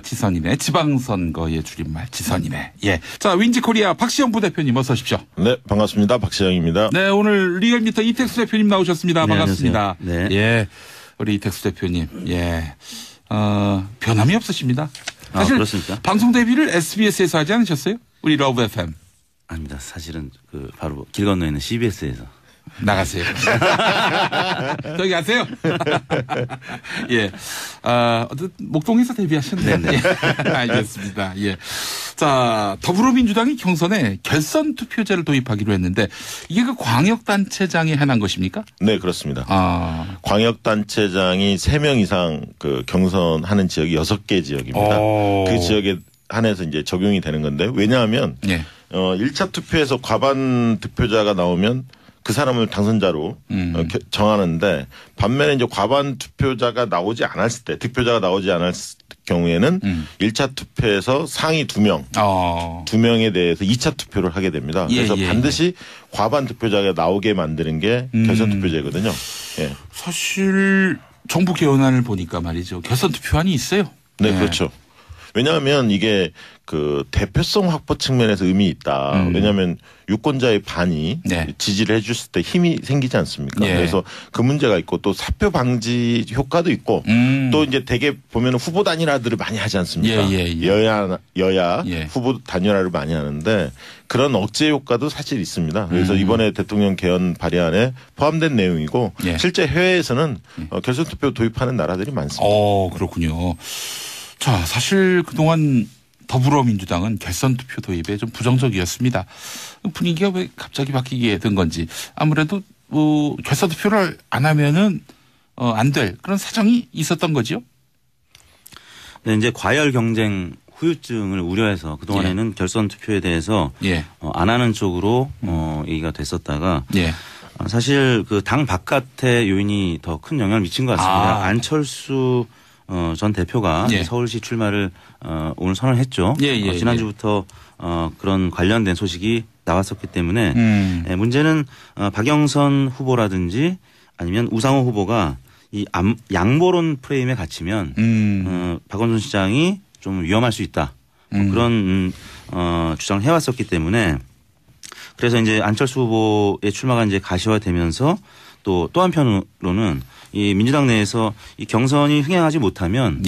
지선이네. 지방선거의 줄임말 지선이네. 예. 자, 윈지코리아 박시영 부대표님 어서 오십시오. 네, 반갑습니다. 박시영입니다. 네, 오늘 리얼미터 이택수 대표님 나오셨습니다. 네, 반갑습니다. 네. 예. 우리 이택수 대표님. 예. 변함이 없으십니다. 사실 그렇습니까? 방송 데뷔를 SBS에서 하지 않으셨어요? 우리 러브 FM. 아닙니다. 사실은 바로 길 건너에 있는 CBS에서. 나가세요. 저기 가세요. 예. 목동에서 데뷔하셨네. 네네. 예. 알겠습니다. 예. 자, 더불어민주당이 경선에 결선 투표제를 도입하기로 했는데 이게 그 광역단체장에 해난 것입니까? 네, 그렇습니다. 광역단체장이 3명 이상 경선하는 지역이 6개 지역입니다. 그 지역에 한해서 이제 적용이 되는 건데 왜냐하면 1차 투표에서 과반 득표자가 나오면 그 사람을 당선자로 정하는데 반면에 이제 과반 투표자가 나오지 않았을 때 득표자가 나오지 않았을 경우에는 1차 투표에서 상위 2명, 2명에 대해서 2차 투표를 하게 됩니다. 그래서 반드시 과반 득표자가 나오게 만드는 게 결선 투표제거든요. 예. 사실 정부 개헌안을 보니까 말이죠. 결선 투표안이 있어요. 네, 그렇죠. 왜냐하면 이게 대표성 확보 측면에서 의미 있다. 왜냐하면 유권자의 반이 지지를 해줬을 때 힘이 생기지 않습니까? 그래서 그 문제가 있고 또 사표 방지 효과도 있고 또 이제 대개 보면 후보 단일화들을 많이 하지 않습니까? 여야 후보 단일화를 많이 하는데 그런 억제 효과도 사실 있습니다. 그래서 이번에 대통령 개헌 발의안에 포함된 내용이고 실제 해외에서는 결선 투표 도입하는 나라들이 많습니다. 그렇군요. 자, 사실 그동안 더불어민주당은 결선 투표 도입에 좀 부정적이었습니다. 분위기가 왜 갑자기 바뀌게 된 건지 아무래도 결선 투표를 안 하면은 안 될 그런 사정이 있었던 거죠. 네, 이제 과열 경쟁 후유증을 우려해서 그동안에는 결선 투표에 대해서 안 하는 쪽으로 얘기가 됐었다가 사실 당 바깥의 요인이 더 큰 영향을 미친 것 같습니다. 안철수 전 대표가 서울시 출마를 오늘 선언했죠. 지난주부터 그런 관련된 소식이 나왔었기 때문에 문제는 박영선 후보라든지 아니면 우상호 후보가 이 양보론 프레임에 갇히면 박원순 시장이 좀 위험할 수 있다. 그런 주장을 해왔었기 때문에 그래서 이제 안철수 후보의 출마가 이제 가시화되면서 또 한편으로는 이 민주당 내에서 이 경선이 흥행하지 못하면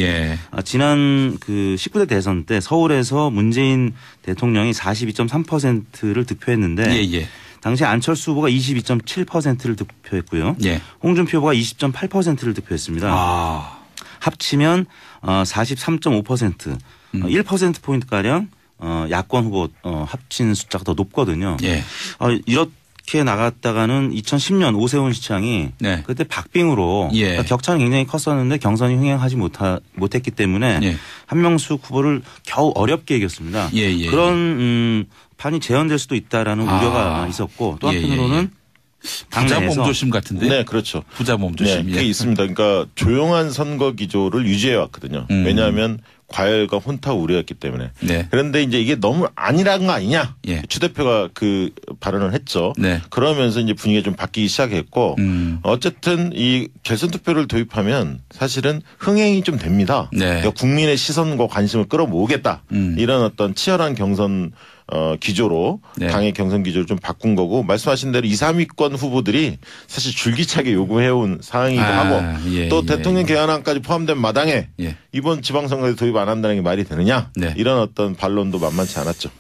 지난 19대 대선 때 서울에서 문재인 대통령이 42.3%를 득표했는데 당시 안철수 후보가 22.7%를 득표했고요. 홍준표 후보가 20.8%를 득표했습니다. 합치면 43.5% 1%포인트가량 야권 후보 합친 숫자가 더 높거든요. 이렇게 나갔다가는 2010년 오세훈 시장이 그때 박빙으로 그러니까 격차는 굉장히 컸었는데 경선이 흥행하지 못했기 때문에 한명숙 후보를 겨우 어렵게 이겼습니다. 그런 판이 재현될 수도 있다라는 우려가 있었고 또 한편으로는 부자 몸조심 같은데. 네, 그렇죠. 부자 몸조심. 그게 있습니다. 그러니까 조용한 선거 기조를 유지해 왔거든요. 왜냐하면 과열과 혼탁 우려였기 때문에. 그런데 이제 이게 너무 아니란 거 아니냐. 추 대표가 그 발언을 했죠. 그러면서 이제 분위기가 좀 바뀌기 시작했고 어쨌든 이 결선 투표를 도입하면 사실은 흥행이 좀 됩니다. 그러니까 국민의 시선과 관심을 끌어모으겠다. 이런 어떤 치열한 경선 기조로 당의 경선 기조를 좀 바꾼 거고 말씀하신 대로 2, 3위권 후보들이 사실 줄기차게 요구해온 사항이기도 하고 또 대통령 개헌안까지 포함된 마당에 이번 지방선거에 도입 안 한다는 게 말이 되느냐 이런 어떤 반론도 만만치 않았죠.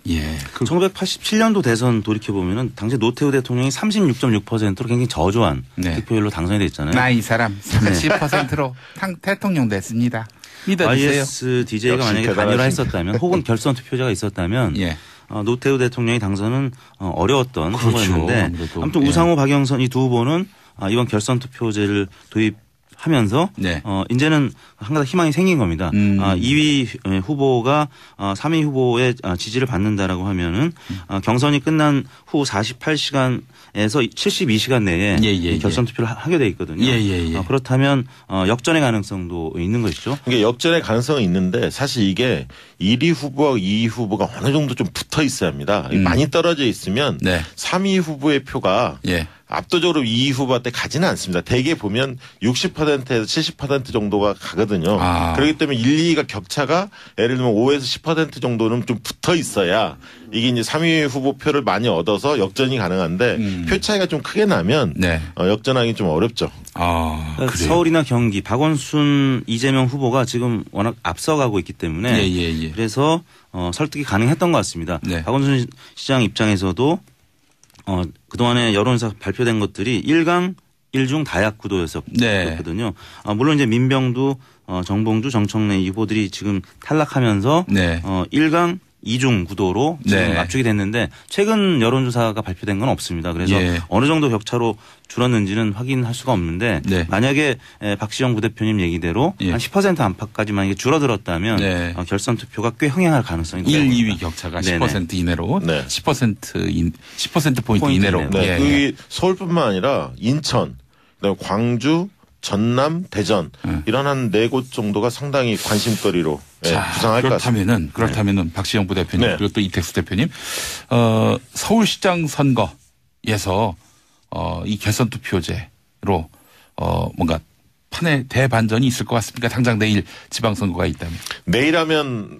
1987년도 대선 돌이켜보면은 당시 노태우 대통령이 36.6%로 굉장히 저조한 득표율로 당선이 됐잖아요. 나 이 사람 30%로 대통령 됐습니다. 믿어주세요. YS DJ가 만약에 단일화했었다면 혹은 결선 투표자가 있었다면 노태우 대통령의 당선은 어려웠던 선거였는데 아무튼 우상호 박영선 이 두 후보는 이번 결선 투표제를 도입하면서 이제는 한 가지 희망이 생긴 겁니다. 2위 후보가 3위 후보의 지지를 받는다라고 하면은 경선이 끝난 후 48시간에서 72시간 내에 결선 투표를 하게 돼 있거든요. 그렇다면 역전의 가능성도 있는 것이죠. 이게 역전의 가능성은 있는데 사실 이게 1위 후보와 2위 후보가 어느 정도 좀 붙어 있어야 합니다. 많이 떨어져 있으면 3위 후보의 표가 압도적으로 이희 후보한테 가지는 않습니다. 대개 보면 60%에서 70% 정도가 가거든요. 그렇기 때문에 1, 2위가 격차가 예를 들면 5에서 10% 정도는 좀 붙어 있어야 이게 이제 3위 후보 표를 많이 얻어서 역전이 가능한데 표 차이가 좀 크게 나면 네. 역전하기 좀 어렵죠. 그러니까 서울이나 경기 박원순 이재명 후보가 지금 워낙 앞서가고 있기 때문에 그래서 설득이 가능했던 것 같습니다. 네. 박원순 시장 입장에서도 그동안에 여론조사 발표된 것들이 1강 1중 다약 구도였었거든요. 네. 물론 이제 민병두, 정봉주, 정청래 이 후보들이 지금 탈락하면서 네. 1강 2중 구도로 지금 네. 압축이 됐는데 최근 여론조사가 발표된 건 없습니다. 그래서 예. 어느 정도 격차로 줄었는지는 확인할 수가 없는데 네. 만약에 박시영 부대표님 얘기대로 예. 한 10% 안팎까지만 이게 줄어들었다면 네. 결선 투표가 꽤 흥행할 가능성이 높습니다. 1, 2위 격차가 10% 이내로 네. 10% 포인트 이내로. 네. 예. 그게 서울뿐만 아니라 인천, 그다음에 광주, 전남, 대전 이런 한 4곳 정도가 상당히 관심거리로 부상할 것 같습니다. 그렇다면은 박시영 부대표님 네. 그리고 또 이택수 대표님 서울시장 선거에서 이 결선 투표제로 뭔가 판에 대반전이 있을 것 같습니까? 당장 내일 지방선거가 있다면. 내일 하면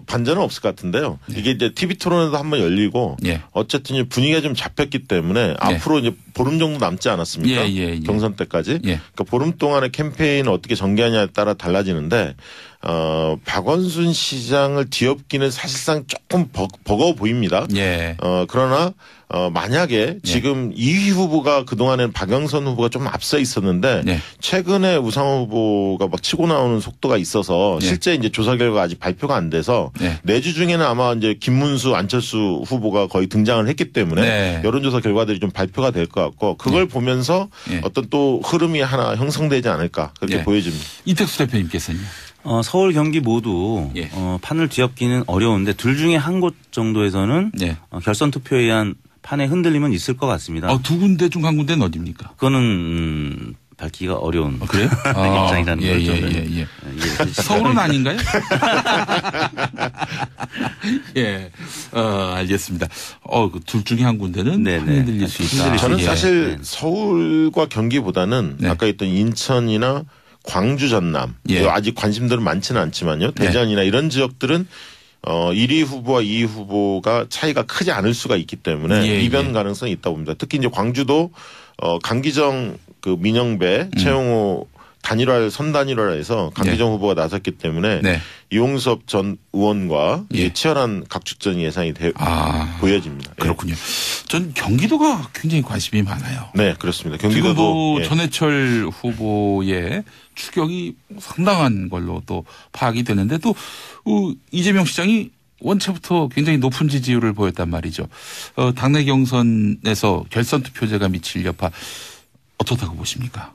반전은 없을 것 같은데요. 네. 이게 이제 TV 토론에도 한번 열리고 네. 어쨌든 분위기가 좀 잡혔기 때문에 네. 앞으로 이제 보름 정도 남지 않았습니까? 경선 때까지. 그러니까 보름 동안의 캠페인을 어떻게 전개하냐에 따라 달라지는데 박원순 시장을 뒤엎기는 사실상 조금 버거워 보입니다. 그러나 만약에 지금 이휘 후보가 그동안에는 박영선 후보가 좀 앞서 있었는데 최근에 우상호 후보가 막 치고 나오는 속도가 있어서 실제 이제 조사 결과가 아직 발표가 안 돼서 내주 중에는 아마 이제 김문수, 안철수 후보가 거의 등장을 했기 때문에 여론조사 결과들이 좀 발표가 될 것 같고 그걸 보면서 어떤 또 흐름이 하나 형성되지 않을까 그렇게 보여집니다. 이택수 대표님께서는요? 서울, 경기 모두 판을 뒤엎기는 어려운데 둘 중에 한 곳 정도에서는 결선 투표에 의한 판의 흔들림은 있을 것 같습니다. 두 군데 중 한 군데는 어디입니까? 그거는 밝히기가 어려운 그래요? 입장이라는 거죠. 서울은 아닌가요? 알겠습니다. 둘 중에 한 군데는 흔들릴 수 있다. 저는 사실 서울과 경기보다는 아까 했던 인천이나 광주, 전남 아직 관심들은 많지는 않지만요. 대전이나 이런 지역들은 1위 후보와 2위 후보가 차이가 크지 않을 수가 있기 때문에 이변 가능성이 있다고 봅니다. 특히 이제 광주도 강기정 그 민영배 최용호 선단일화에서 강기정 후보가 나섰기 때문에 이용섭 전 의원과 치열한 각축전이 예상이 보여집니다. 그렇군요. 전 경기도가 굉장히 관심이 많아요. 네, 그렇습니다. 경기도도 전해철 후보의 추격이 상당한 걸로 또 파악이 되는데 또 이재명 시장이 원체부터 굉장히 높은 지지율을 보였단 말이죠. 당내 경선에서 결선 투표제가 미칠 여파 어떻다고 보십니까?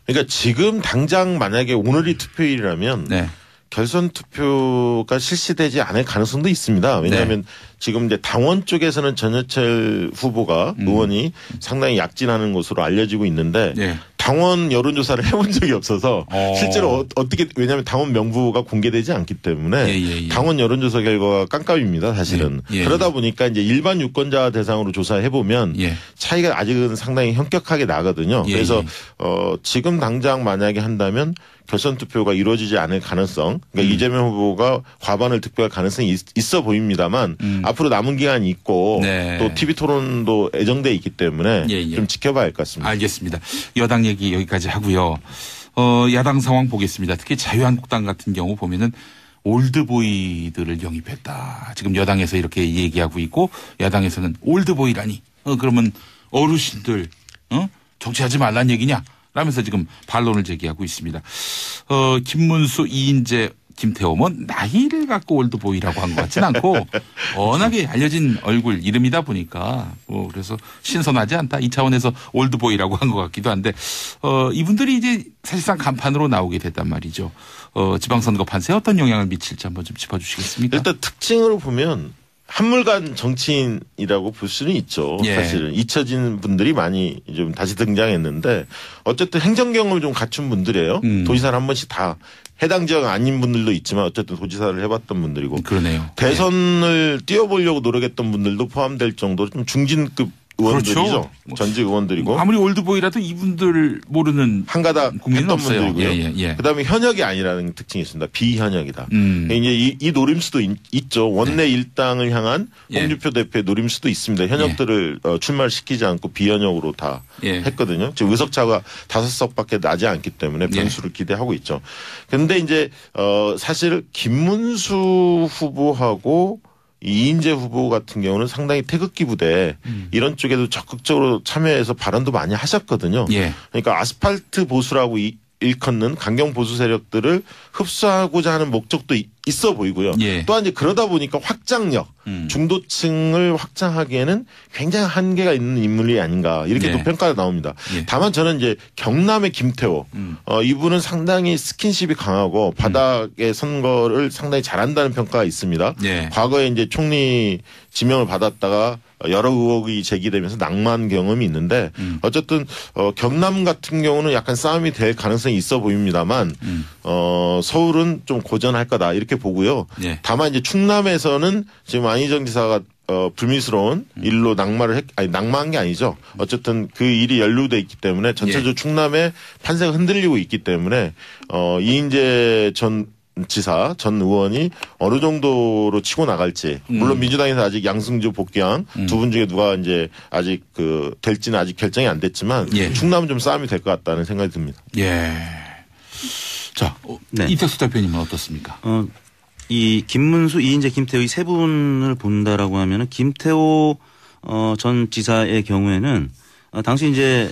그러니까 지금 당장 만약에 오늘이 투표일이라면 결선 투표가 실시되지 않을 가능성도 있습니다. 왜냐하면 지금 이제 당원 쪽에서는 전해철 후보가 의원이 상당히 약진하는 것으로 알려지고 있는데 당원 여론조사를 해본 적이 없어서 실제로 어떻게 왜냐하면 당원 명부가 공개되지 않기 때문에 당원 여론조사 결과가 깜깜입니다. 사실은. 그러다 보니까 이제 일반 유권자 대상으로 조사해 보면 차이가 아직은 상당히 현격하게 나거든요. 그래서 지금 당장 만약에 한다면 결선 투표가 이루어지지 않을 가능성, 그러니까 이재명 후보가 과반을 득표할 가능성이 있어 보입니다만 앞으로 남은 기간이 있고 또 TV 토론도 예정돼 있기 때문에 좀 지켜봐야 할 것 같습니다. 알겠습니다. 여당 얘기 여기까지 하고요. 야당 상황 보겠습니다. 특히 자유한국당 같은 경우 보면은 올드보이들을 영입했다. 지금 여당에서 이렇게 얘기하고 있고 야당에서는 올드보이라니. 그러면 어르신들 정치하지 말란 얘기냐? 라면서 지금 반론을 제기하고 있습니다. 김문수, 이인재, 김태호는 나이를 갖고 올드보이라고 한 것 같진 않고 워낙에 알려진 얼굴 이름이다 보니까 그래서 신선하지 않다. 이 차원에서 올드보이라고 한 것 같기도 한데 이분들이 이제 사실상 간판으로 나오게 됐단 말이죠. 지방선거 판세에 어떤 영향을 미칠지 한번 좀 짚어주시겠습니까? 일단 특징으로 보면 한물간 정치인이라고 볼 수는 있죠. 사실은 잊혀진 분들이 많이 좀 다시 등장했는데 어쨌든 행정 경험을 좀 갖춘 분들이에요. 도지사를 한 번씩 다 해당 지역 아닌 분들도 있지만 어쨌든 도지사를 해봤던 분들이고. 그러네요. 대선을 뛰어보려고 노력했던 분들도 포함될 정도로 좀 중진급 의원들이죠. 그렇죠. 전직 의원들이고. 아무리 올드보이라도 이분들 모르는 한가닥 국민은 없어요. 분들이고요. 그다음에 현역이 아니라는 특징이 있습니다. 비현역이다. 이제 이 노림수도 있죠. 원내 일당을 향한 홍준표 대표의 노림수도 있습니다. 현역들을 출마를 시키지 않고 비현역으로 다 했거든요. 지금 의석차가 5석밖에 나지 않기 때문에 변수를 기대하고 있죠. 그런데 이제 사실 김문수 후보하고 이인재 후보 같은 경우는 상당히 태극기 부대 이런 쪽에도 적극적으로 참여해서 발언도 많이 하셨거든요. 그러니까 아스팔트 보수라고 일컫는 강경 보수 세력들을 흡수하고자 하는 목적도 있어 보이고요. 또한 이제 그러다 보니까 확장력, 중도층을 확장하기에는 굉장히 한계가 있는 인물이 아닌가 이렇게 또 평가가 나옵니다. 다만 저는 이제 경남의 김태호 이분은 상당히 스킨십이 강하고 바닥의 선거를 상당히 잘한다는 평가가 있습니다. 과거에 이제 총리 지명을 받았다가 여러 의혹이 제기되면서 낙마한 경험이 있는데 어쨌든 경남 같은 경우는 약간 싸움이 될 가능성이 있어 보입니다만 서울은 좀 고전할 거다 이렇게 보고요. 다만 이제 충남에서는 지금 안희정 지사가 불미스러운 일로 낙마한 게 아니죠. 어쨌든 그 일이 연루돼 있기 때문에 전체적으로 충남의 판세가 흔들리고 있기 때문에 이인재 전 의원이 어느 정도로 치고 나갈지 물론 민주당에서 아직 양승주 복귀한 두 분 중에 누가 이제 아직 될지는 아직 결정이 안 됐지만 충남은 좀 싸움이 될 것 같다는 생각이 듭니다. 자 이택수 대표님은 어떻습니까? 이 김문수, 이인재, 김태호 이 세 분을 본다라고 하면은 김태호 전 지사의 경우에는 당시 이제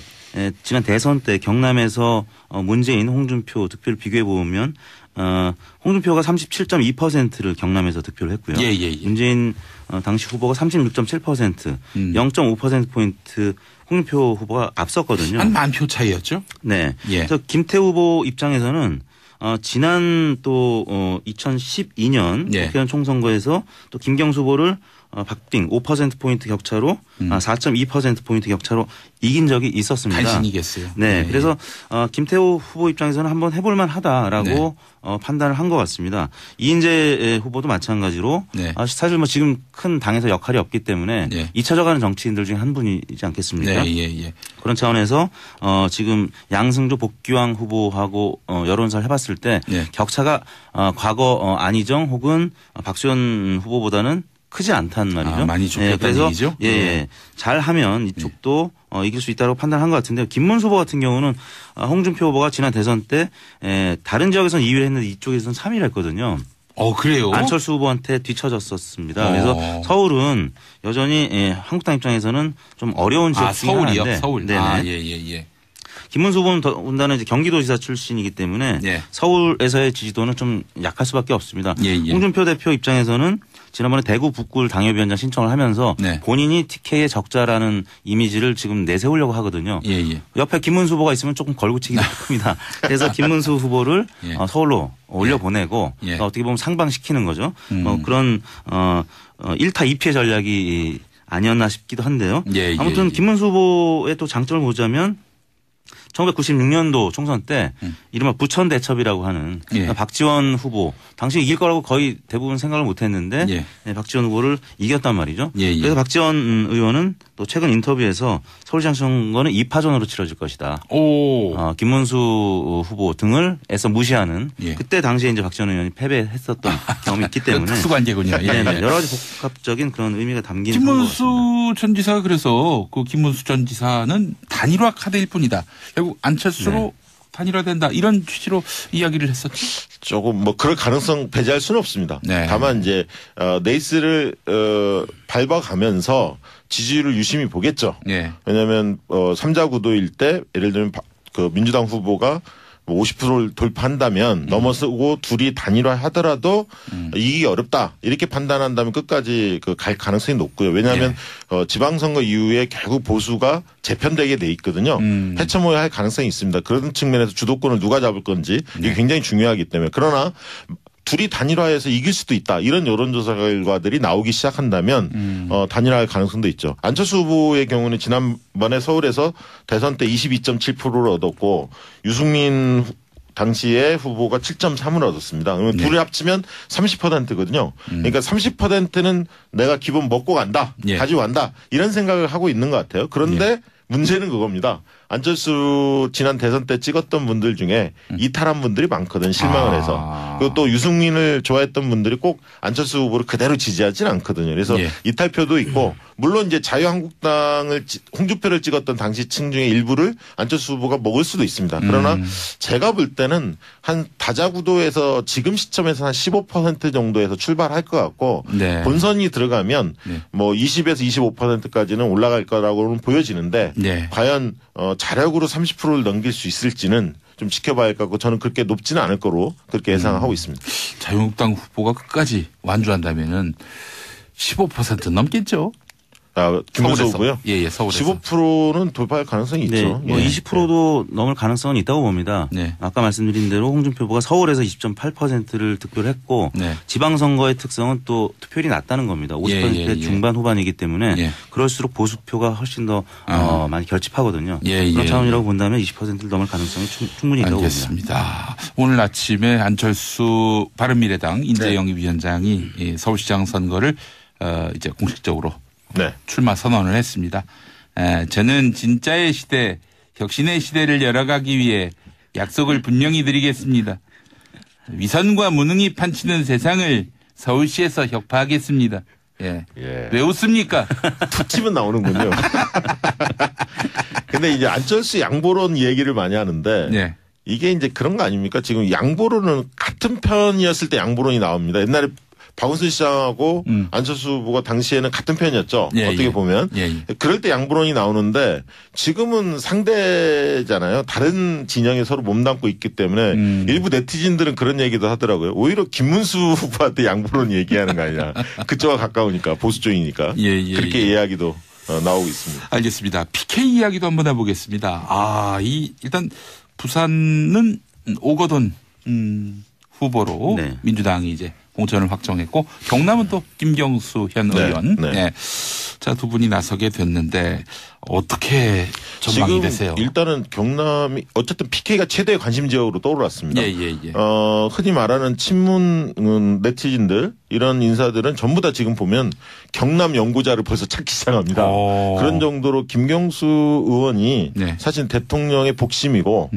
지난 대선 때 경남에서 문재인, 홍준표 득표를 비교해 보면 홍준표가 37.2%를 경남에서 득표를 했고요. 문재인 당시 후보가 36.7%, 0.5%포인트 홍준표 후보가 앞섰거든요. 한 10,000표 차이였죠? 네. 그래서 김태우 후보 입장에서는 지난 또 2012년 국회의원 총선거에서 또 김경수 후보를 박빙 5%포인트 격차로 4.2%포인트 격차로 이긴 적이 있었습니다. 간신이겠어요. 네. 그래서 김태호 후보 입장에서는 한번 해볼만 하다라고 판단을 한 것 같습니다. 이인재 후보도 마찬가지로 사실 뭐 지금 큰 당에서 역할이 없기 때문에 잊혀져가는 정치인들 중에 한 분이지 않겠습니까? 그런 차원에서 지금 양승조 복귀왕 후보하고 여론조사를 해봤을 때 격차가 과거 안희정 혹은 박수현 후보보다는 크지 않단 말이죠. 많이 좁혔다는 얘기죠. 잘하면 이쪽도 이길 수 있다고 판단한 것 같은데요. 김문수 후보 같은 경우는 홍준표 후보가 지난 대선 때 다른 지역에서는 2위를 했는데 이쪽에서는 3위를 했거든요. 그래요? 안철수 후보한테 뒤처졌었습니다. 그래서 서울은 여전히 한국당 입장에서는 좀 어려운 지역 중에 서울이요? 하나인데. 서울. 김문수 후보는 더군다나 이제 경기도지사 출신이기 때문에 서울에서의 지지도는 좀 약할 수밖에 없습니다. 홍준표 대표 입장에서는 지난번에 대구 북구를 당협위원장 신청을 하면서 본인이 TK의 적자라는 이미지를 지금 내세우려고 하거든요. 옆에 김문수 후보가 있으면 조금 걸고치기가 큽니다. 그래서 김문수 후보를 서울로 올려보내고 어떻게 보면 상방시키는 거죠. 그런 1타 2피해 전략이 아니었나 싶기도 한데요. 아무튼 김문수 후보의 또 장점을 보자면 1996년도 총선 때 이른바 부천대첩이라고 하는 박지원 후보 당시 이길 거라고 거의 대부분 생각을 못했는데 박지원 후보를 이겼단 말이죠. 그래서 박지원 의원은 또 최근 인터뷰에서 서울시장 선거는 2파전으로 치러질 것이다. 김문수 후보 등을 애써 무시하는 그때 당시에 이제 박지원 의원이 패배했었던 경험이 있기 때문에 특수관계군요. 여러 가지 복합적인 그런 의미가 담긴 김문수 전 지사가 그래서 그 김문수 전 지사는 단일화 카드일 뿐이다. 결국 안철수로 단일화된다 이런 취지로 이야기를 했었죠. 조금 뭐 그럴 가능성 배제할 수는 없습니다. 다만 이제 레이스를 밟아가면서 지지율을 유심히 보겠죠. 왜냐하면 3자 구도일 때 예를 들면 그 민주당 후보가 50%를 돌파한다면 넘어서고 둘이 단일화하더라도 이기기 어렵다 이렇게 판단한다면 끝까지 갈 가능성이 높고요. 왜냐하면 지방선거 이후에 결국 보수가 재편되게 돼 있거든요. 해처모여 가능성이 있습니다. 그런 측면에서 주도권을 누가 잡을 건지 이게 굉장히 중요하기 때문에 그러나 둘이 단일화해서 이길 수도 있다. 이런 여론조사 결과들이 나오기 시작한다면 단일화할 가능성도 있죠. 안철수 후보의 경우는 지난번에 서울에서 대선 때 22.7%를 얻었고 유승민 당시에 후보가 7.3을 얻었습니다. 그러면 둘이 합치면 30%거든요. 그러니까 30%는 내가 기본 먹고 간다. 가지고 간다. 이런 생각을 하고 있는 것 같아요. 그런데 문제는 그겁니다. 안철수 지난 대선 때 찍었던 분들 중에 이탈한 분들이 많거든, 실망을 해서. 그리고 또 유승민을 좋아했던 분들이 꼭 안철수 후보를 그대로 지지하진 않거든요. 그래서 이탈표도 있고 물론 이제 자유한국당을 홍준표를 찍었던 당시 층 중에 일부를 안철수 후보가 먹을 수도 있습니다. 그러나 제가 볼 때는 한 다자구도에서 지금 시점에서 한 15% 정도에서 출발할 것 같고 본선이 들어가면 뭐 20에서 25%까지는 올라갈 거라고는 보여지는데 과연 자력으로 30%를 넘길 수 있을지는 좀 지켜봐야 할 것 같고 저는 그렇게 높지는 않을 거로 그렇게 예상하고 있습니다. 자유한국당 후보가 끝까지 완주한다면은 15% 넘겠죠. 김문수 후보요? 예, 서울에서. 15%는 돌파할 가능성이 있죠. 뭐 20%도 넘을 가능성은 있다고 봅니다. 아까 말씀드린 대로 홍준표 후보가 서울에서 20.8%를 득표를 했고 지방선거의 특성은 또 투표율이 낮다는 겁니다. 50% 중반 후반이기 때문에 그럴수록 보수표가 훨씬 더 많이 결집하거든요. 그런 차원이라고 본다면 20%를 넘을 가능성이 충분히 있다고 알겠습니다. 봅니다. 오늘 아침에 안철수 바른미래당 인재영입위원장이 서울시장 선거를 이제 공식적으로 출마 선언을 했습니다. 저는 진짜의 시대, 혁신의 시대를 열어가기 위해 약속을 분명히 드리겠습니다. 위선과 무능이 판치는 세상을 서울시에서 혁파하겠습니다. 왜 웃습니까? 툭 치면 나오는군요. 근데 이제 안철수 양보론 얘기를 많이 하는데 이게 이제 그런 거 아닙니까? 지금 양보론은 같은 편이었을 때 양보론이 나옵니다. 옛날에 박원순 시장하고 안철수 후보가 당시에는 같은 편이었죠. 어떻게 보면. 그럴 때 양보론이 나오는데 지금은 상대잖아요. 다른 진영에 서로 몸담고 있기 때문에 일부 네티즌들은 그런 얘기도 하더라고요. 오히려 김문수 후보한테 양보론 얘기하는 거 아니냐. 그쪽과 가까우니까 보수 쪽이니까. 그렇게 이야기도 나오고 있습니다. 알겠습니다. PK 이야기도 한번 해보겠습니다. 일단 부산은 오거돈 후보로 민주당이 이제 공천을 확정했고 경남은 또 김경수 현 의원. 자, 두 분이 나서게 됐는데 어떻게 전망이 되세요? 일단은 경남이 어쨌든 PK가 최대의 관심 지역으로 떠올랐습니다. 흔히 말하는 친문 네티즌들 이런 인사들은 전부 다 지금 보면 경남 연고자를 벌써 찾기 시작합니다. 그런 정도로 김경수 의원이 사실 대통령의 복심이고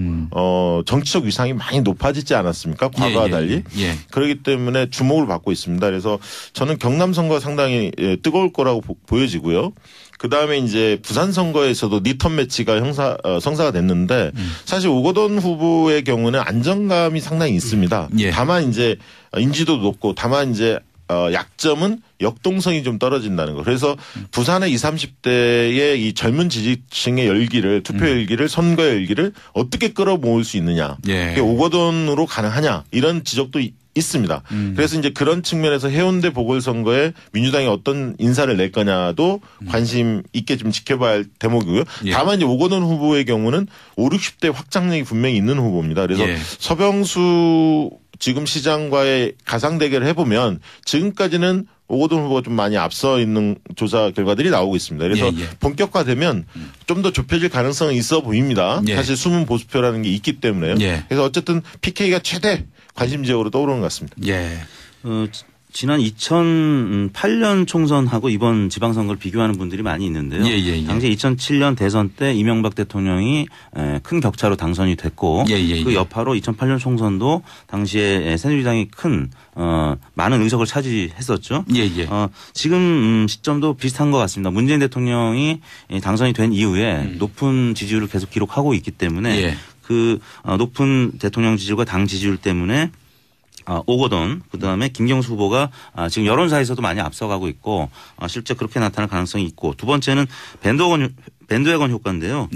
정치적 위상이 많이 높아지지 않았습니까? 과거와 달리. 그렇기 때문에 주목을 받고 있습니다. 그래서 저는 경남 선거가 상당히 뜨거울 거라고 보여지고요. 그 다음에 이제 부산 선거에서도 니턴 매치가 성사가 됐는데 사실 오거돈 후보의 경우는 안정감이 상당히 있습니다. 다만 이제 인지도 높고 다만 이제 약점은 역동성이 좀 떨어진다는 거. 그래서 부산의 20, 30대의 이 젊은 지지층의 열기를 투표 열기를 선거 열기를 어떻게 끌어모을 수 있느냐. 그게 오거돈으로 가능하냐 이런 지적도 있습니다. 그래서 이제 그런 측면에서 해운대 보궐선거에 민주당이 어떤 인사를 낼 거냐도 관심 있게 좀 지켜봐야 할 대목이고요. 다만 이제 오거돈 후보의 경우는 50, 60대 확장력이 분명히 있는 후보입니다. 그래서 서병수 지금 시장과의 가상 대결을 해보면 지금까지는 오거돈 후보가 좀 많이 앞서 있는 조사 결과들이 나오고 있습니다. 그래서 본격화되면 좀 더 좁혀질 가능성은 있어 보입니다. 사실 숨은 보수표라는 게 있기 때문에요. 그래서 어쨌든 PK가 최대 관심 지역으로 떠오르는 것 같습니다. 지난 2008년 총선하고 이번 지방선거를 비교하는 분들이 많이 있는데요. 당시 2007년 대선 때 이명박 대통령이 큰 격차로 당선이 됐고 그 여파로 2008년 총선도 당시에 새누리당이 큰 많은 의석을 차지했었죠. 지금 시점도 비슷한 것 같습니다. 문재인 대통령이 당선이 된 이후에 높은 지지율을 계속 기록하고 있기 때문에 그 높은 대통령 지지율과 당 지지율 때문에 오거돈 그다음에 김경수 후보가 지금 여론사에서도 많이 앞서가고 있고 실제 그렇게 나타날 가능성이 있고 두 번째는 밴드웨건 효과인데요.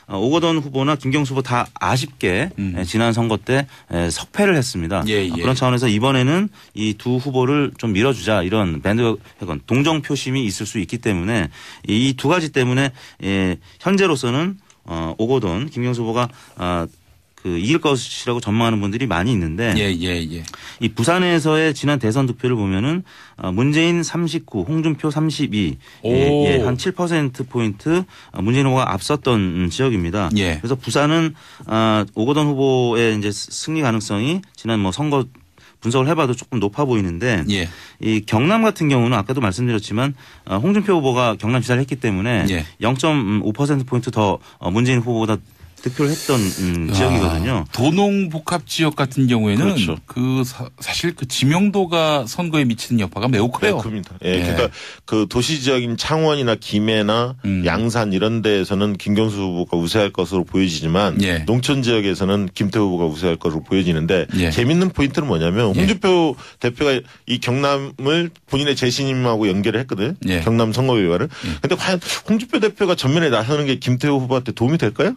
오거돈 후보나 김경수 후보 다 아쉽게 지난 선거 때 석패를 했습니다. 그런 차원에서 이번에는 이 두 후보를 좀 밀어주자 이런 밴드웨건 동정 표심이 있을 수 있기 때문에 이 두 가지 때문에 현재로서는 오거돈 김경수 후보가 그 이길 것이라고 전망하는 분들이 많이 있는데 이 부산에서의 지난 대선 득표를 보면은 문재인 39, 홍준표 32, 한 7%포인트 문재인 후보가 앞섰던 지역입니다. 그래서 부산은 오거돈 후보의 이제 승리 가능성이 지난 뭐 선거 분석을 해봐도 조금 높아 보이는데 이 경남 같은 경우는 아까도 말씀드렸지만 홍준표 후보가 경남지사를 했기 때문에 0.5%포인트 더 문재인 후보보다 득표를 했던 지역이거든요. 도농복합 지역 같은 경우에는 그렇죠. 사실 그 지명도가 선거에 미치는 여파가 매우 커요. 매우 큽니다. 그러니까 그 도시 지역인 창원이나 김해나 양산 이런 데에서는 김경수 후보가 우세할 것으로 보여지지만 농촌 지역에서는 김태호 후보가 우세할 것으로 보여지는데 재밌는 포인트는 뭐냐면 홍준표 대표가 이 경남을 본인의 재신임하고 연결을 했거든요. 경남 선거위원회를. 근데 과연 홍준표 대표가 전면에 나서는 게 김태호 후보한테 도움이 될까요?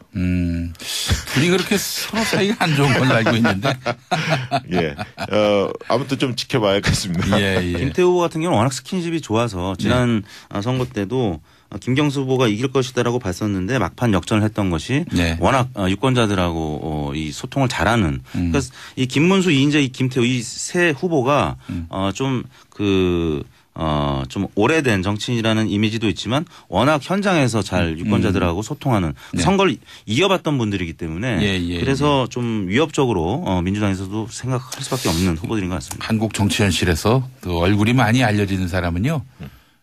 둘이 그렇게 서로 사이가 안 좋은 걸로 알고 있는데. 아무튼 좀 지켜봐야겠습니다. 김태호 후보 같은 경우는 워낙 스킨십이 좋아서 지난 선거 때도 김경수 후보가 이길 것이다라고 봤었는데 막판 역전을 했던 것이 워낙 유권자들하고 이 소통을 잘하는. 그러니까 이 김문수, 이인재, 이 김태호 이 세 후보가 좀 오래된 정치인이라는 이미지도 있지만 워낙 현장에서 잘 유권자들하고 소통하는 선거를 이겨봤던 분들이기 때문에 그래서 좀 위협적으로 민주당에서도 생각할 수밖에 없는 후보들인 것 같습니다. 한국 정치 현실에서 그 얼굴이 많이 알려지는 사람은요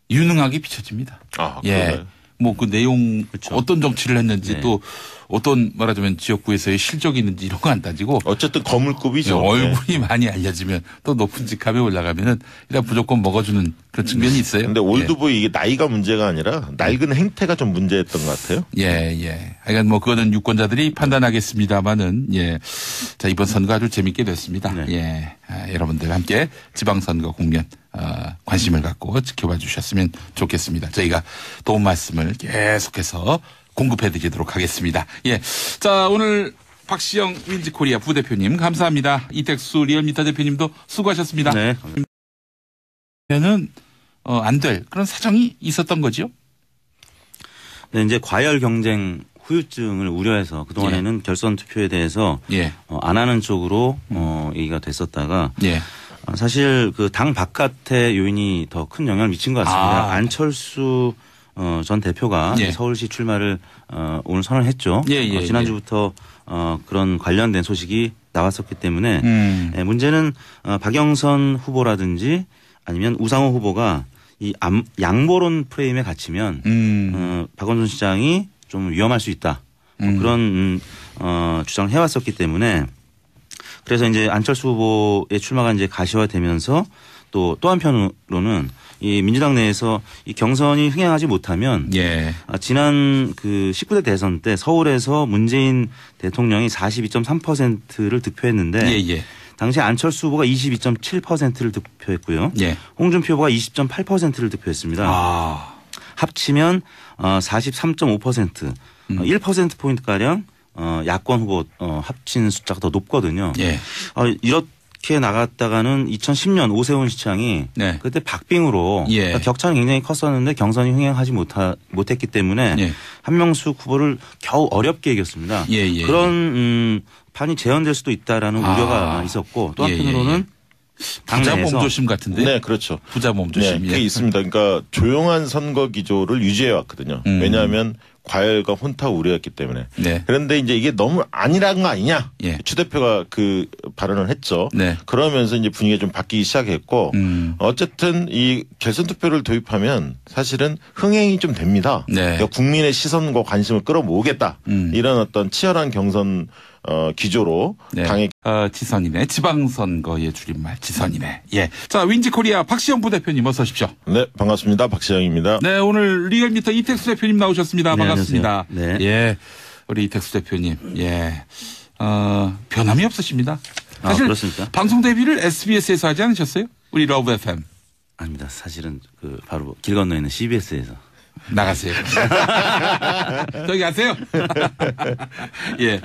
유능하게 비춰집니다. 뭐 그 내용 어떤 정치를 했는지 또 어떤 말하자면 지역구에서의 실적이 있는지 이런 거 안 따지고 어쨌든 거물급이죠. 얼굴이 많이 알려지면 또 높은 직함에 올라가면은 일단 무조건 먹어주는 그런 측면이 있어요. 근데 올드보이 이게 나이가 문제가 아니라 낡은 행태가 좀 문제였던 것 같아요. 하여간 뭐 그거는 유권자들이 판단하겠습니다만은 자 이번 선거 아주 재밌게 됐습니다. 여러분들 함께 지방선거 국면 관심을 갖고 지켜봐 주셨으면 좋겠습니다. 저희가 도움 말씀을 계속해서 공급해 드리도록 하겠습니다. 자, 오늘 박시영 윈지코리아 부대표님 감사합니다. 이택수 리얼미터 대표님도 수고하셨습니다. 는 안 될 그런 사정이 있었던 거죠? 네, 이제 과열 경쟁 후유증을 우려해서 그동안에는 결선 투표에 대해서 안 하는 쪽으로 얘기가 됐었다가 사실 그 당 바깥의 요인이 더 큰 영향을 미친 것 같습니다. 안철수 전 대표가 서울시 출마를 오늘 선언했죠. 지난주부터 그런 관련된 소식이 나왔었기 때문에 문제는 박영선 후보라든지 아니면 우상호 후보가 이 양보론 프레임에 갇히면 박원순 시장이 좀 위험할 수 있다. 그런 주장을 해왔었기 때문에 그래서 이제 안철수 후보의 출마가 이제 가시화되면서 또 한편으로는 이 민주당 내에서 이 경선이 흥행하지 못하면 지난 그 19대 대선 때 서울에서 문재인 대통령이 42.3%를 득표했는데 당시 안철수 후보가 22.7%를 득표했고요. 홍준표 후보가 20.8%를 득표했습니다. 합치면 43.5% 1%포인트가량 야권 후보 합친 숫자가 더 높거든요. 이렇게 나갔다가는 2010년 오세훈 시장이 그때 박빙으로 그러니까 격차는 굉장히 컸었는데 경선이 흥행하지 못했기 때문에 한명숙 후보를 겨우 어렵게 이겼습니다. 그런 판이 재현될 수도 있다라는 우려가 있었고 또 한편으로는 부자 몸조심 같은데. 네, 그렇죠. 부자 몸조심. 그게 있습니다. 그러니까 조용한 선거 기조를 유지해 왔거든요. 왜냐하면 과열과 혼탁 우려였기 때문에. 그런데 이제 이게 너무 아니란 거 아니냐. 추 대표가 그 발언을 했죠. 그러면서 이제 분위기가 좀 바뀌기 시작했고 어쨌든 이 결선 투표를 도입하면 사실은 흥행이 좀 됩니다. 그러니까 국민의 시선과 관심을 끌어모으겠다. 이런 어떤 치열한 경선 기조로 당의 지선이네. 지방선거의 줄임말 지선이네. 자, 윈지코리아 박시영 부대표님 어서 오십시오. 네, 반갑습니다. 박시영입니다. 네, 오늘 리얼미터 이택수 대표님 나오셨습니다. 반갑습니다. 네. 우리 이택수 대표님. 변함이 없으십니다. 사실 그렇습니까? 방송 데뷔를 SBS에서 하지 않으셨어요? 우리 러브 FM. 아닙니다. 사실은 그 바로 길 건너에 있는 CBS에서. 나가세요. 저기 가세요. 예.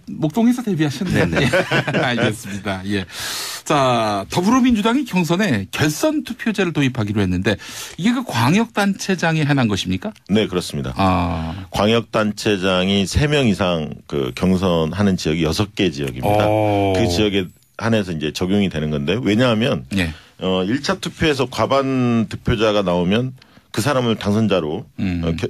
목동에서 데뷔하셨네. 네. 알겠습니다. 예. 자, 더불어민주당이 경선에 결선 투표제를 도입하기로 했는데 이게 그 광역단체장에 해당한 것입니까? 네, 그렇습니다. 광역단체장이 3명 이상 그 경선하는 지역이 6개 지역입니다. 그 지역에 한해서 이제 적용이 되는 건데 왜냐하면 1차 투표에서 과반 득표자가 나오면 그 사람을 당선자로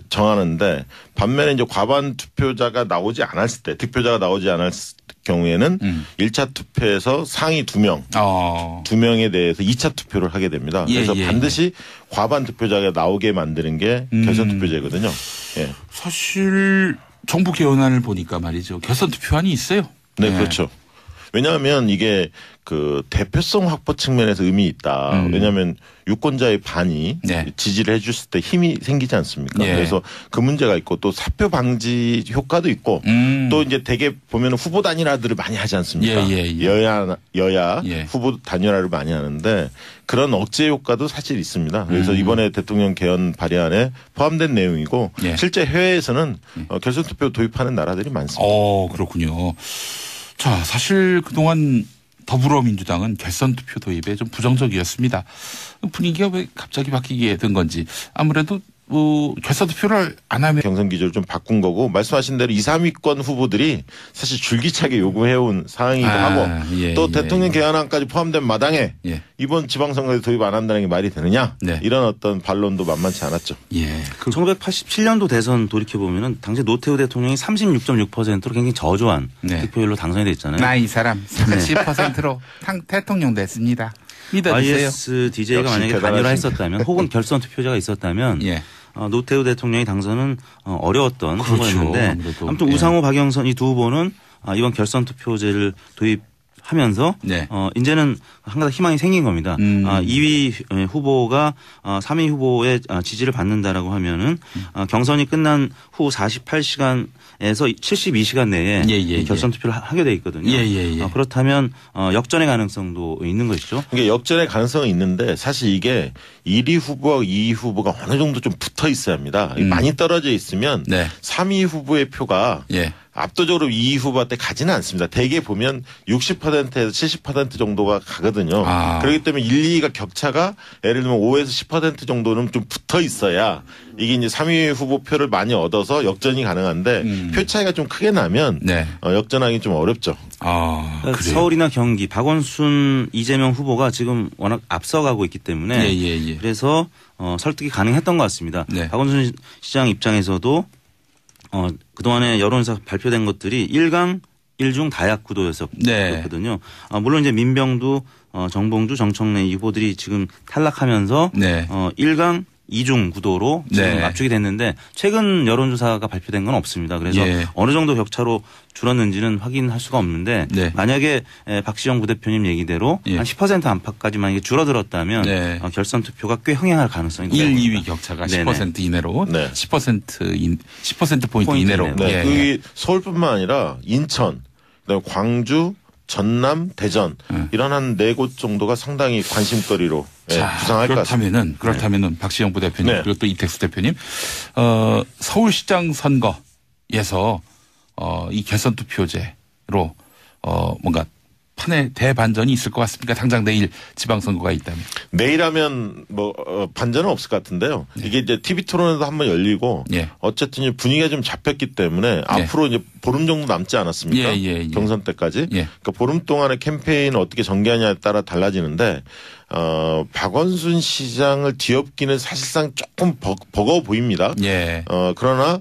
정하는데 반면에 이제 과반 투표자가 나오지 않았을 때 득표자가 나오지 않았을 경우에는 1차 투표에서 상위 2명, 2명에 대해서 2차 투표를 하게 됩니다. 그래서 반드시 과반 득표자가 나오게 만드는 게 결선 투표제거든요. 예. 사실 정부 개헌안을 보니까 말이죠. 결선 투표안이 있어요. 네, 그렇죠. 왜냐하면 이게 그 대표성 확보 측면에서 의미 있다. 왜냐하면 유권자의 반이 지지를 해줬을 때 힘이 생기지 않습니까? 그래서 그 문제가 있고 또 사표 방지 효과도 있고 또 이제 대개 보면 후보 단일화들을 많이 하지 않습니까? 여야 후보 단일화를 많이 하는데 그런 억제 효과도 사실 있습니다. 그래서 이번에 대통령 개헌 발의안에 포함된 내용이고 실제 해외에서는 결선 투표 도입하는 나라들이 많습니다. 그렇군요. 자, 사실 그동안 더불어민주당은 결선 투표 도입에 좀 부정적이었습니다. 분위기가 왜 갑자기 바뀌게 된 건지 아무래도 결선 투표를 안 하면 경선 기조를 좀 바꾼 거고 말씀하신 대로 2, 3위권 후보들이 사실 줄기차게 요구해온 사항이기도 하고 또 대통령 개헌안까지 포함된 마당에 이번 지방선거에 도입 안 한다는 게 말이 되느냐 이런 어떤 반론도 만만치 않았죠. 1987년도 대선 돌이켜보면 당시 노태우 대통령이 36.6%로 굉장히 저조한 득표율로 당선이 됐잖아요. 나 이 사람 30%로 대통령 됐습니다. 믿어주세요. ISDJ가 만약에 단일화 했었다면 혹은 결선 투표자가 있었다면 노태우 대통령의 당선은 어려웠던 선거였는데 아무튼 우상호 박영선 이 두 후보는 이번 결선 투표제를 도입하면서 이제는 한 가지 희망이 생긴 겁니다. 2위 후보가 3위 후보의 지지를 받는다라고 하면은 경선이 끝난 후 48시간에서 72시간 내에 결선 투표를 하게 돼 있거든요. 그렇다면 역전의 가능성도 있는 것이죠. 그러니까 역전의 가능성은 있는데 사실 이게 1위 후보와 2위 후보가 어느 정도 좀 붙어 있어야 합니다. 많이 떨어져 있으면 3위 후보의 표가 압도적으로 2위 후보한테 가지는 않습니다. 대개 보면 60%에서 70% 정도가 가거든요. 그렇기 때문에 1, 2위가 격차가 예를 들면 5에서 10% 정도는 좀 붙어 있어야 이게 이제 3위 후보 표를 많이 얻어서 역전이 가능한데 표 차이가 좀 크게 나면 역전하기 좀 어렵죠. 서울이나 경기 박원순 이재명 후보가 지금 워낙 앞서가고 있기 때문에 그래서 설득이 가능했던 것 같습니다. 박원순 시장 입장에서도 그동안에 여론조사 발표된 것들이 1강 1중 다약 구도였었거든요. 물론 이제 민병두, 정봉주, 정청래 이 후보들이 지금 탈락하면서 1강 2중 구도로 지금 압축이 됐는데 최근 여론조사가 발표된 건 없습니다. 그래서 어느 정도 격차로 줄었는지는 확인할 수가 없는데 만약에 박시영 부대표님 얘기대로 한 10% 안팎까지 만약에 줄어들었다면 결선 투표가 꽤 흥행할 가능성이 있습니다. 1, 2위 격차가 10% 이내로 10%포인트 이내로. 그게 서울뿐만 아니라 인천, 그다음에 광주, 전남, 대전 이런 한 4곳 정도가 상당히 관심거리로 부상할 것 같습니다. 그렇다면은 박시영 부대표님 그리고 또 이택수 대표님 서울시장 선거에서 이 결선 투표제로 뭔가 판에 대반전이 있을 것 같습니까? 당장 내일 지방선거가 있다면. 내일 하면 반전은 없을 것 같은데요. 이게 이제 TV 토론에도 한번 열리고 어쨌든 분위기가 좀 잡혔기 때문에 앞으로 이제 보름 정도 남지 않았습니까? 경선 때까지. 그러니까 보름 동안의 캠페인을 어떻게 전개하냐에 따라 달라지는데 박원순 시장을 뒤엎기는 사실상 조금 버거워 보입니다. 그러나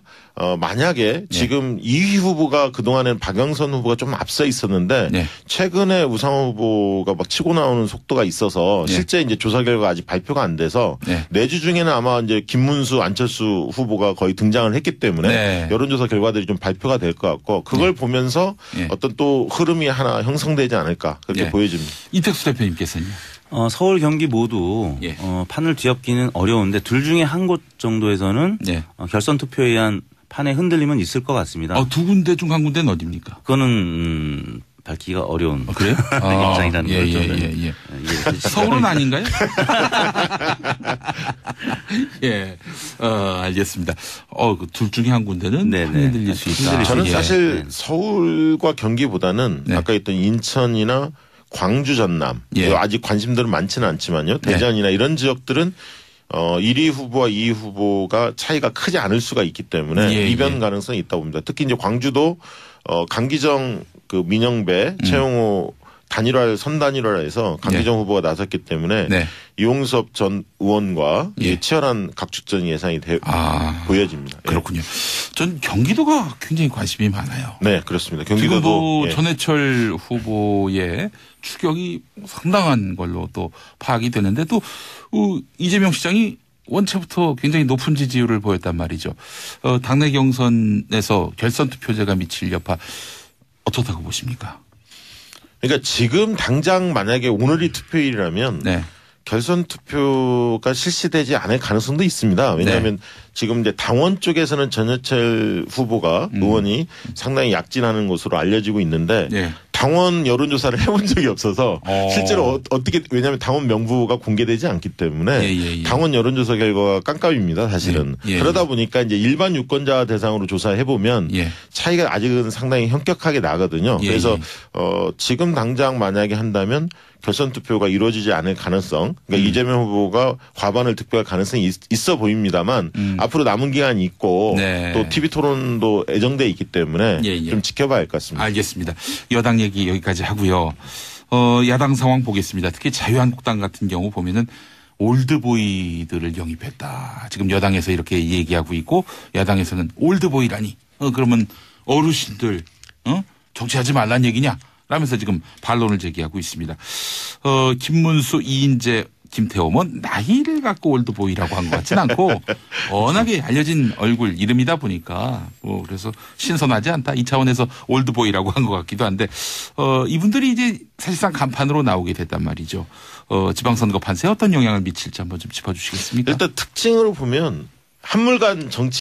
만약에 지금 2위 후보가 그동안에는 박영선 후보가 좀 앞서 있었는데 최근에 우상호 후보가 막 치고 나오는 속도가 있어서 실제 이제 조사 결과 아직 발표가 안 돼서 내주 중에는 아마 이제 김문수, 안철수 후보가 거의 등장을 했기 때문에 여론조사 결과들이 좀 발표가 될 것 같고 그걸 보면서 어떤 또 흐름이 하나 형성되지 않을까 그렇게 보여집니다. 이택수 대표님께서는요? 서울, 경기 모두 판을 뒤엎기는 어려운데 둘 중에 한 곳 정도에서는 결선 투표에 의한 판의 흔들림은 있을 것 같습니다. 두 군데 중 한 군데는 어디입니까? 그거는 밝히기가 어려운 그래요? 입장이라는 예, 거죠. 예. 서울은 아닌가요? 예, 알겠습니다. 둘 중에 한 군데는 흔들릴 수 있다. 저는 사실 서울과 경기보다는 아까 했던 인천이나 광주, 전남 아직 관심들은 많지는 않지만요. 대전이나 이런 지역들은 1위 후보와 2위 후보가 차이가 크지 않을 수가 있기 때문에 이변 가능성이 있다고 봅니다. 특히 이제 광주도 강기정 그 민영배 최용호 선단일화를 해서 강기정 후보가 나섰기 때문에 이용섭 전 의원과 치열한 각축전이 예상이 보여집니다. 그렇군요. 전 경기도가 굉장히 관심이 많아요. 네, 그렇습니다. 경기도도 전해철 후보의 추격이 상당한 걸로 또 파악이 되는데 또 이재명 시장이 원체부터 굉장히 높은 지지율을 보였단 말이죠. 당내 경선에서 결선 투표제가 미칠 여파 어떻다고 보십니까? 그러니까 지금 당장 만약에 오늘이 투표일이라면 결선 투표가 실시되지 않을 가능성도 있습니다. 왜냐하면 지금 이제 당원 쪽에서는 전해철 후보가 의원이 상당히 약진하는 것으로 알려지고 있는데 당원 여론조사를 해본 적이 없어서 실제로 어떻게 왜냐하면 당원 명부가 공개되지 않기 때문에 당원 여론조사 결과가 깜깜입니다. 사실은. 그러다 보니까 이제 일반 유권자 대상으로 조사해 보면 차이가 아직은 상당히 현격하게 나거든요. 그래서 지금 당장 만약에 한다면 결선 투표가 이루어지지 않을 가능성, 그러니까 이재명 후보가 과반을 득표할 가능성이 있어 보입니다만 앞으로 남은 기간이 있고 또 TV 토론도 예정돼 있기 때문에 좀 지켜봐야 할 것 같습니다. 알겠습니다. 여당 얘기 여기까지 하고요. 야당 상황 보겠습니다. 특히 자유한국당 같은 경우 보면은 올드보이들을 영입했다. 지금 여당에서 이렇게 얘기하고 있고 야당에서는 올드보이라니. 그러면 어르신들 정치하지 말란 얘기냐? 라면서 지금 반론을 제기하고 있습니다. 김문수, 이인재, 김태호는 나이를 갖고 올드보이라고 한 것 같진 않고 워낙에 알려진 얼굴 이름이다 보니까 그래서 신선하지 않다. 이 차원에서 올드보이라고 한 것 같기도 한데 이분들이 이제 사실상 간판으로 나오게 됐단 말이죠. 지방선거 판세에 어떤 영향을 미칠지 한번 좀 짚어주시겠습니까? 일단 특징으로 보면 한물간 정치